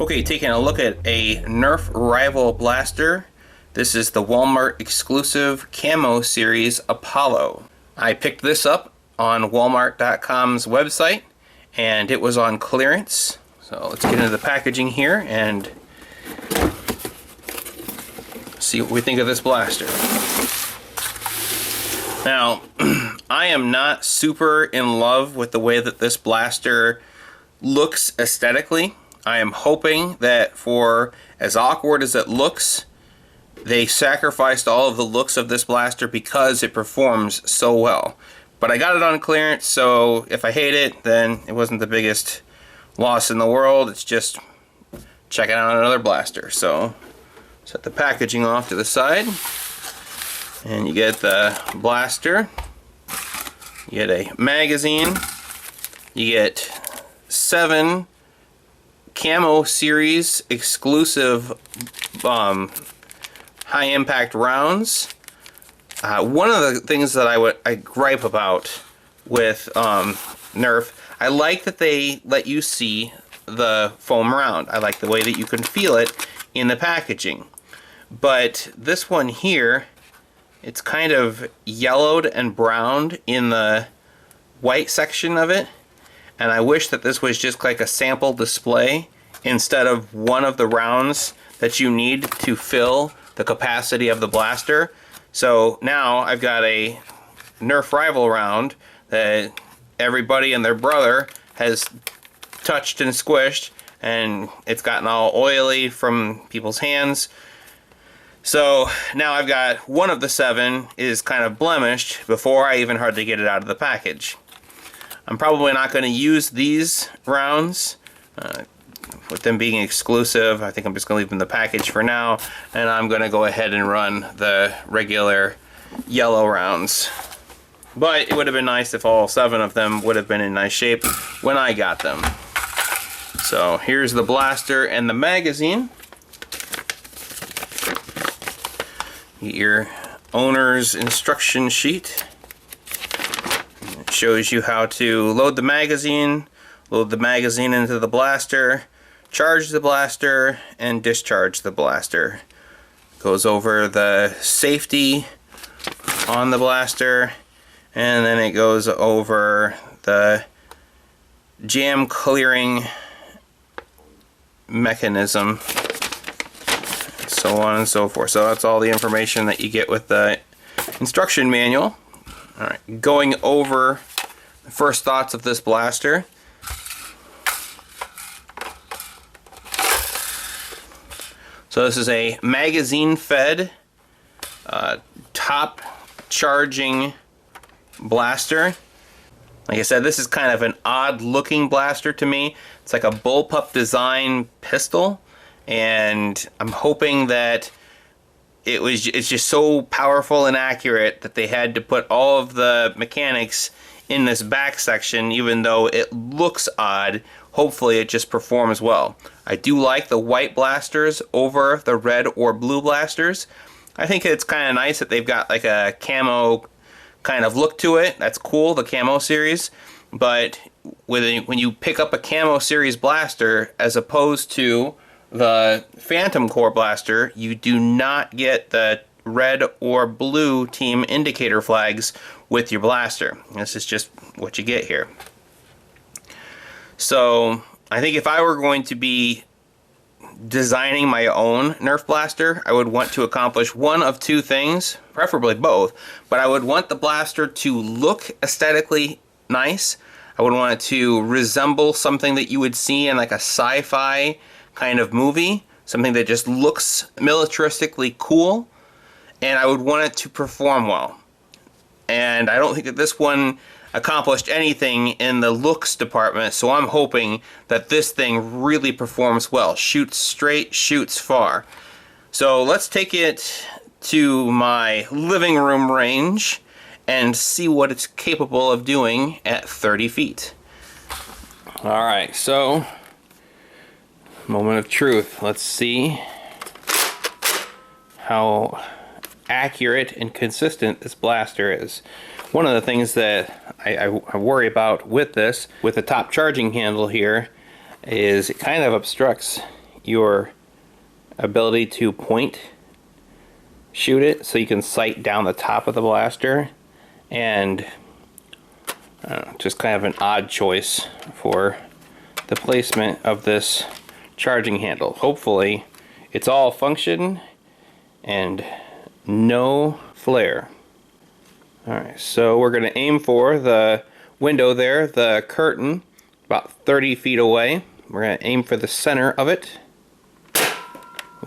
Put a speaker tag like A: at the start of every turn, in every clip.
A: Okay, taking a look at a Nerf Rival blaster. This is the Walmart exclusive Camo series Apollo. I picked this up on Walmart.com's website and it was on clearance. So let's get into the packaging here and see what we think of this blaster. Now, I am not super in love with the way that this blaster looks aesthetically. I am hoping that for as awkward as it looks, they sacrificed all of the looks of this blaster because it performs so well. But I got it on clearance, so if I hate it, then it wasn't the biggest loss in the world. It's just checking out another blaster. So set the packaging off to the side, and you get the blaster, you get a magazine, you get 7 Camo series exclusive high impact rounds. One of the things that I gripe about with Nerf, I like that they let you see the foam round. I like the way that you can feel it in the packaging. But this one here, it's kind of yellowed and browned in the white section of it. And I wish that this was just like a sample display instead of one of the rounds that you need to fill the capacity of the blaster. So now I've got a Nerf Rival round that everybody and their brother has touched and squished, and it's gotten all oily from people's hands. So now I've got one of the 7 is kind of blemished before I even hardly get it out of the package. I'm probably not going to use these rounds with them being exclusive. I think I'm just going to leave them in the package for now, and I'm going to go ahead and run the regular yellow rounds. But it would have been nice if all 7 of them would have been in nice shape when I got them. So here's the blaster and the magazine. Get your owner's instruction sheet. It shows you how to load the magazine into the blaster, charge the blaster, and discharge the blaster. Goes over the safety on the blaster, and then it goes over the jam clearing mechanism, so on and so forth. So that's all the information that you get with the instruction manual. Alright, going over the first thoughts of this blaster. So this is a magazine-fed, top charging blaster. Like I said, this is kind of an odd-looking blaster to me. It's like a bullpup design pistol, and I'm hoping that it's just so powerful and accurate that they had to put all of the mechanics in this back section, even though it looks odd. Hopefully it just performs well. I do like the white blasters over the red or blue blasters. I think it's kind of nice that they've got like a camo kind of look to it. That's cool, the Camo series. But when you pick up a Camo series blaster as opposed to the Phantom Core blaster, you do not get the red or blue team indicator flags with your blaster. This is just what you get here. So I think if I were going to be designing my own Nerf blaster, I would want to accomplish one of 2 things, preferably both, but I would want the blaster to look aesthetically nice. I would want it to resemble something that you would see in like a sci-fi kind of movie, something that just looks militaristically cool, and I would want it to perform well. And I don't think that this one accomplished anything in the looks department, so I'm hoping that this thing really performs well. Shoots straight, shoots far. So let's take it to my living room range and see what it's capable of doing at 30 feet. Alright, so moment of truth. Let's see how accurate and consistent this blaster is. One of the things that I worry about with this, with the top charging handle here, is it kind of obstructs your ability to shoot it, so you can sight down the top of the blaster, and I don't know, just kind of an odd choice for the placement of this charging handle. Hopefully it's all function and no flare. Alright, so we're going to aim for the window there, the curtain, about 30 feet away. We're going to aim for the center of it.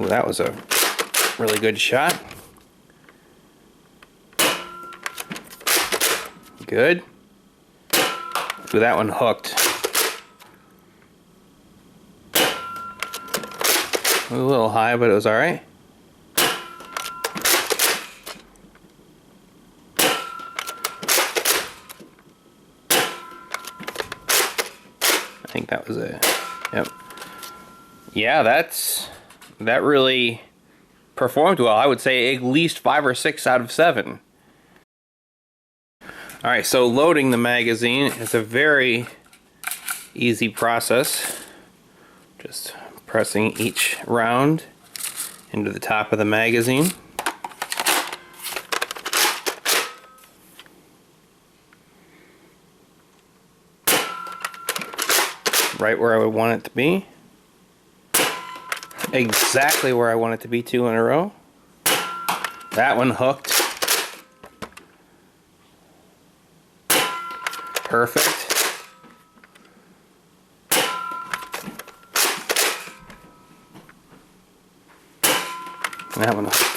A: Ooh, that was a really good shot. Good. Ooh, that one hooked. A little high, but it was alright. I think that was it. Yep. Yeah, that really performed well. I would say at least 5 or 6 out of 7. Alright, so loading the magazine is a very easy process. Just pressing each round into the top of the magazine. Right where I would want it to be. Exactly where I want it to be, 2 in a row. That one hooked. Perfect. That one hooked.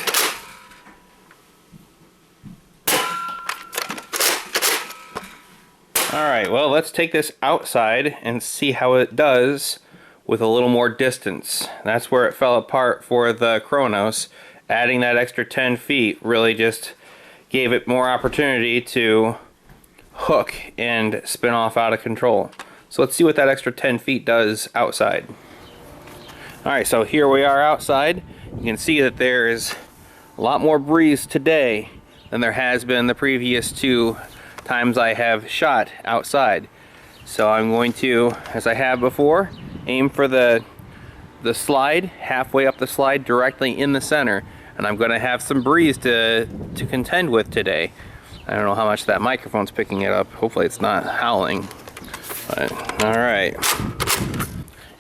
A: Alright, well, let's take this outside and see how it does with a little more distance. That's where it fell apart for the Chronos. Adding that extra 10 feet really just gave it more opportunity to hook and spin off out of control. So let's see what that extra 10 feet does outside. Alright, so here we are outside. You can see that there is a lot more breeze today than there has been the previous 2 times I have shot outside. So I'm going to, as I have before, aim for the slide, halfway up the slide, directly in the center. And I'm going to have some breeze to contend with today. I don't know how much that microphone's picking it up. Hopefully it's not howling. But, alright.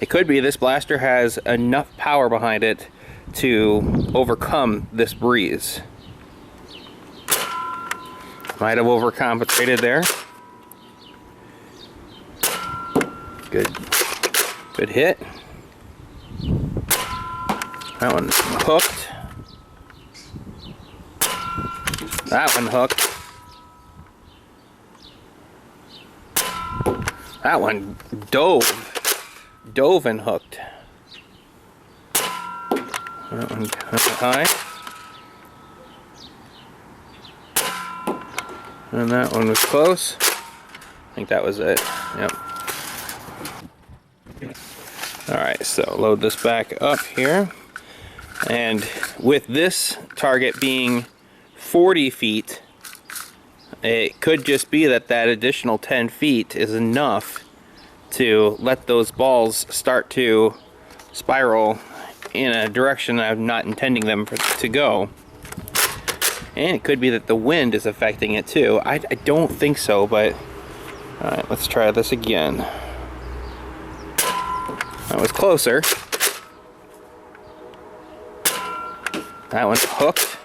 A: It could be this blaster has enough power behind it to overcome this breeze. Might have overcompensated there. Good hit. That one hooked. That one hooked. That one dove and hooked. That one high. And that one was close. I think that was it. Yep. Alright, so load this back up here. And with this target being 40 feet, it could just be that that additional 10 feet is enough to let those balls start to spiral in a direction I'm not intending them to go. And it could be that the wind is affecting it too. I don't think so, but alright, let's try this again. That was closer. That one's hooked.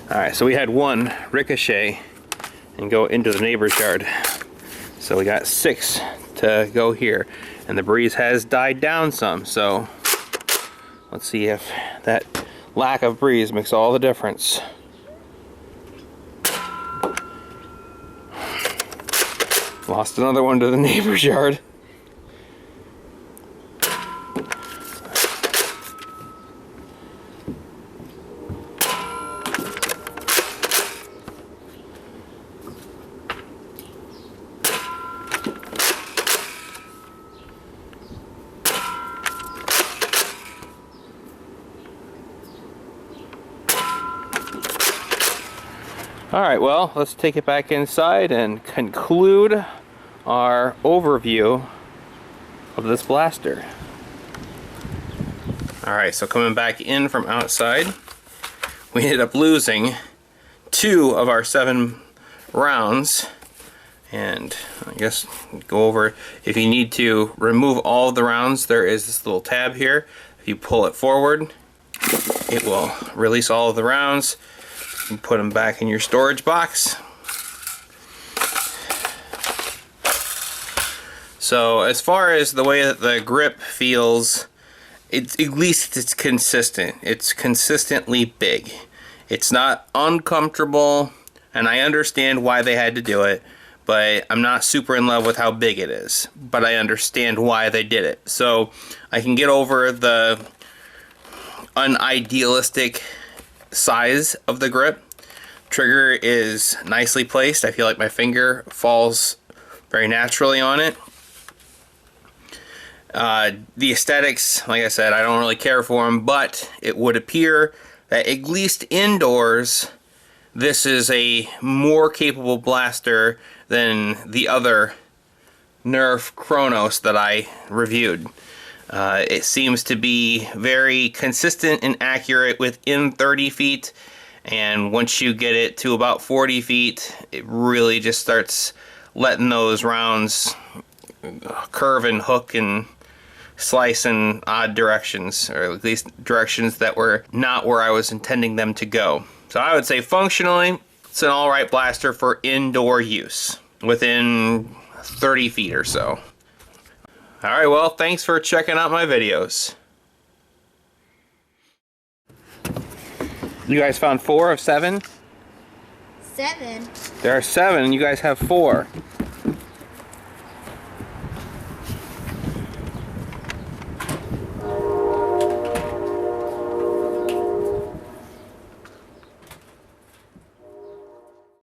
A: Alright, so we had one ricochet and go into the neighbor's yard. So we got 6 to go here. And the breeze has died down some, so let's see if that lack of breeze makes all the difference. Lost another one to the neighbor's yard. Alright, well, let's take it back inside and conclude our overview of this blaster. Alright, so coming back in from outside, we ended up losing 2 of our 7 rounds. And I guess go over, if you need to remove all of the rounds, there is this little tab here. If you pull it forward, it will release all of the rounds. You put them back in your storage box. So as far as the way that the grip feels, at least it's consistent. It's consistently big. It's not uncomfortable, and I understand why they had to do it, but I'm not super in love with how big it is. But I understand why they did it. So I can get over the unidealistic size of the grip. Trigger is nicely placed. I feel like my finger falls very naturally on it. The aesthetics, like I said, I don't really care for them, but it would appear that at least indoors, this is a more capable blaster than the other Nerf Chronos that I reviewed. It seems to be very consistent and accurate within 30 feet, and once you get it to about 40 feet, it really just starts letting those rounds curve and hook and slice in odd directions, or at least directions that were not where I was intending them to go. So I would say functionally, it's an alright blaster for indoor use, within 30 feet or so. Alright, well, thanks for checking out my videos. You guys found 4 of 7?
B: 7?
A: There are 7 and you guys have 4.